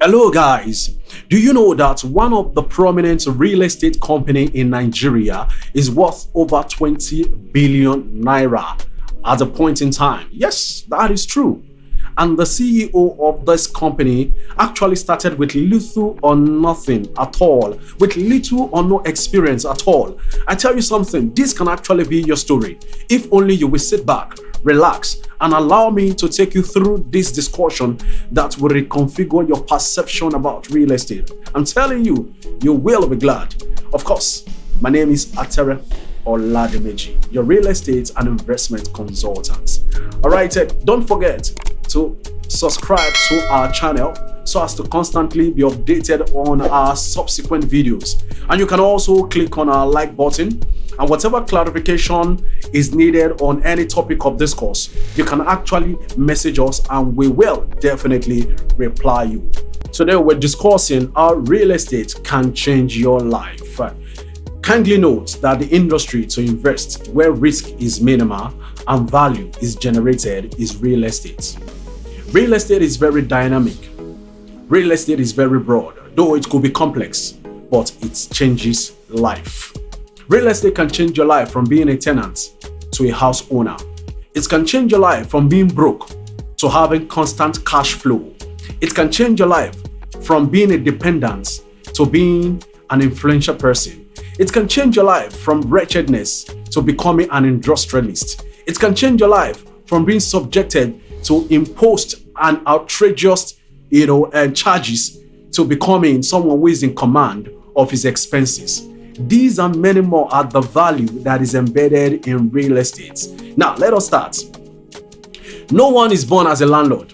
Hello guys, do you know that one of the prominent real estate company in Nigeria is worth over 20 billion naira at a point in time? Yes, that is true. And the CEO of this company actually started with little or nothing at all, with little or no experience at all. I tell you something, this can actually be your story if only you will sit back, relax, and allow me to take you through this discussion that will reconfigure your perception about real estate. I'm telling you, you will be glad. Of course, my name is Atere Oladimeji, your real estate and investment consultant. All right, don't forget to subscribe to our channel so as to constantly be updated on our subsequent videos. And you can also click on our like button, and whatever clarification is needed on any topic of discourse, you can actually message us and we will definitely reply you. Today we're discussing how real estate can change your life. Kindly note that the industry to invest where risk is minimal and value is generated is real estate. Real estate is very dynamic. Real estate is very broad, though it could be complex, but it changes life. Real estate can change your life from being a tenant to a house owner. It can change your life from being broke to having constant cash flow. It can change your life from being a dependent to being an influential person. It can change your life from wretchedness to becoming an industrialist. It can change your life from being subjected to imposed and outrageous, charges to becoming someone who is in command of his expenses. These and many more are the value that is embedded in real estate. Now, let us start. No one is born as a landlord.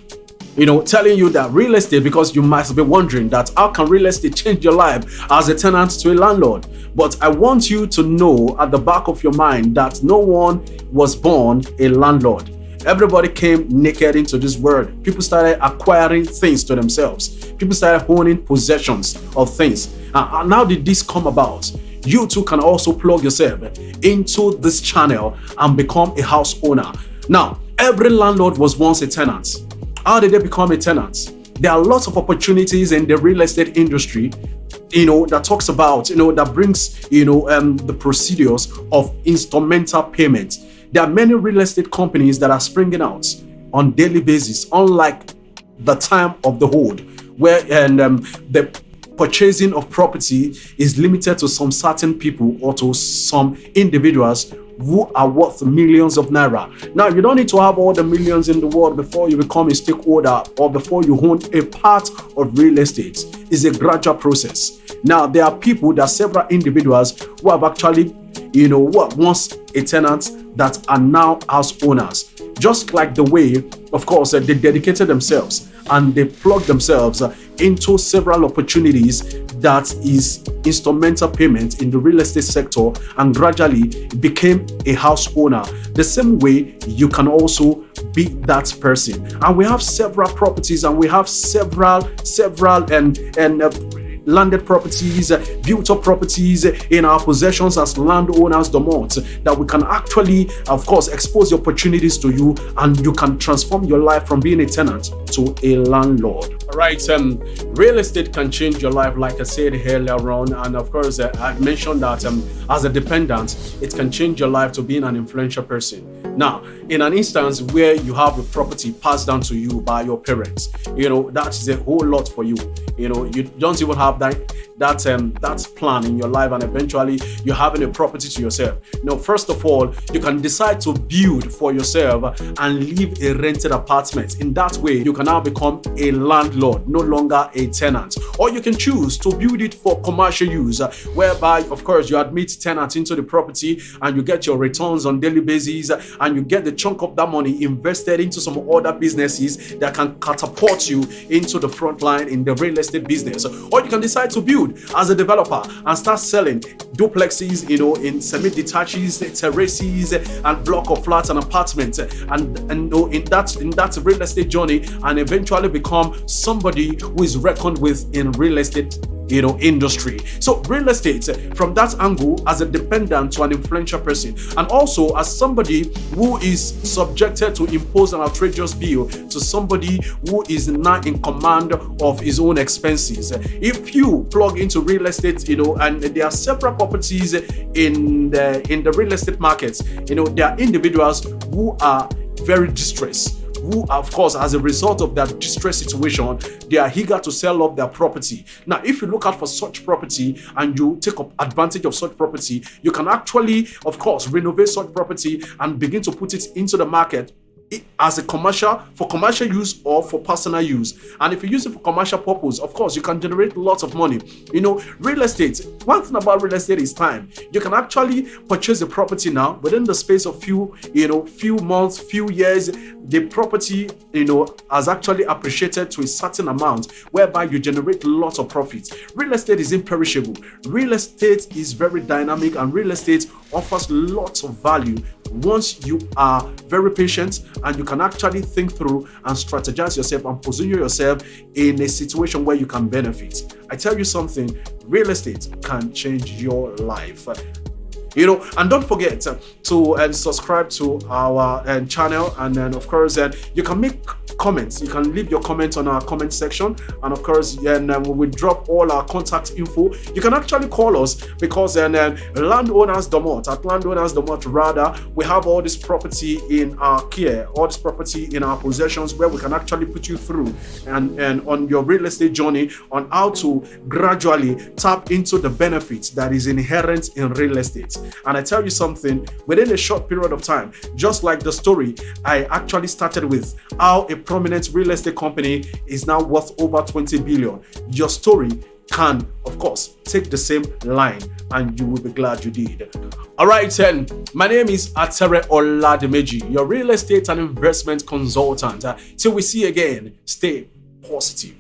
Telling you that real estate, because you must be wondering that how can real estate change your life as a tenant to a landlord? But I want you to know at the back of your mind that no one was born a landlord. Everybody came naked into this world. People started acquiring things to themselves. People started owning possessions of things. And how did this come about? You too can also plug yourself into this channel and become a house owner. Now, every landlord was once a tenant. How did they become a tenant? There are lots of opportunities in the real estate industry, that talks about, that brings, the procedures of instrumental payment. There are many real estate companies that are springing out on daily basis, unlike the time of the old, where the purchasing of property is limited to some certain people or to some individuals who are worth millions of naira. Now, you don't need to have all the millions in the world before you become a stakeholder or before you own a part of real estate. It's a gradual process. Now, there are people, there are several individuals who have actually, once a tenant that are now house owners. Just like the way, of course, they dedicated themselves and they plugged themselves into several opportunities that is instrumental payment in the real estate sector and gradually became a house owner. The same way you can also be that person. And we have several properties and we have several landed properties, built up properties in our possessions as landowners, that we can actually, of course, expose the opportunities to you and you can transform your life from being a tenant to a landlord. All right, real estate can change your life, like I said earlier on, and of course, I mentioned that as a dependent, it can change your life to being an influential person. Now, in an instance where you have a property passed down to you by your parents, that is a whole lot for you. You don't even have that plan in your life, and eventually you're having a property to yourself. First of all, you can decide to build for yourself and live a rented apartment. In that way, you can now become a landlord, no longer a tenant. Or you can choose to build it for commercial use, whereby, of course, you admit tenants into the property and you get your returns on daily basis, and you get the chunk of that money invested into some other businesses that can catapult you into the front line in the real estate business. Or you can decide to build as a developer and start selling duplexes, in semi-detaches, terraces, and block of flats and apartments, and in that real estate journey, and eventually become somebody who is reckoned with in real estate industry. So real estate, from that angle, as a dependent to an influential person, and also as somebody who is subjected to impose an outrageous bill to somebody who is now in command of his own expenses. If you plug into real estate, and there are several properties in the real estate markets, there are individuals who are very distressed, who, of course, as a result of that distress situation, they are eager to sell off their property. Now, if you look out for such property and you take advantage of such property, you can actually, of course, renovate such property and begin to put it into the market as a for commercial use or for personal use. And if you use it for commercial purpose, of course, you can generate lots of money. Real estate, one thing about real estate is time. You can actually purchase the property now within the space of few months, few years. The property, has actually appreciated to a certain amount, whereby you generate lots of profits. Real estate is imperishable. Real estate is very dynamic, and real estate offers lots of value once you are very patient and you can actually think through and strategize yourself and position yourself in a situation where you can benefit. I tell you something, real estate can change your life. And don't forget to subscribe to our channel, and then of course you can make comments. You can leave your comments on our comment section, and of course we will drop all our contact info. You can actually call us, because landowners Domot, at landowners Domot rather, we have all this property in our care, all this property in our possessions, where we can actually put you through and on your real estate journey on how to gradually tap into the benefits that is inherent in real estate. And I tell you something, within a short period of time, just like the story I actually started with, how a prominent real estate company is now worth over 20 billion. Your story can, of course, take the same line, and you will be glad you did. All right, then. My name is Atere Oladimeji, your real estate and investment consultant. Till we see you again, stay positive.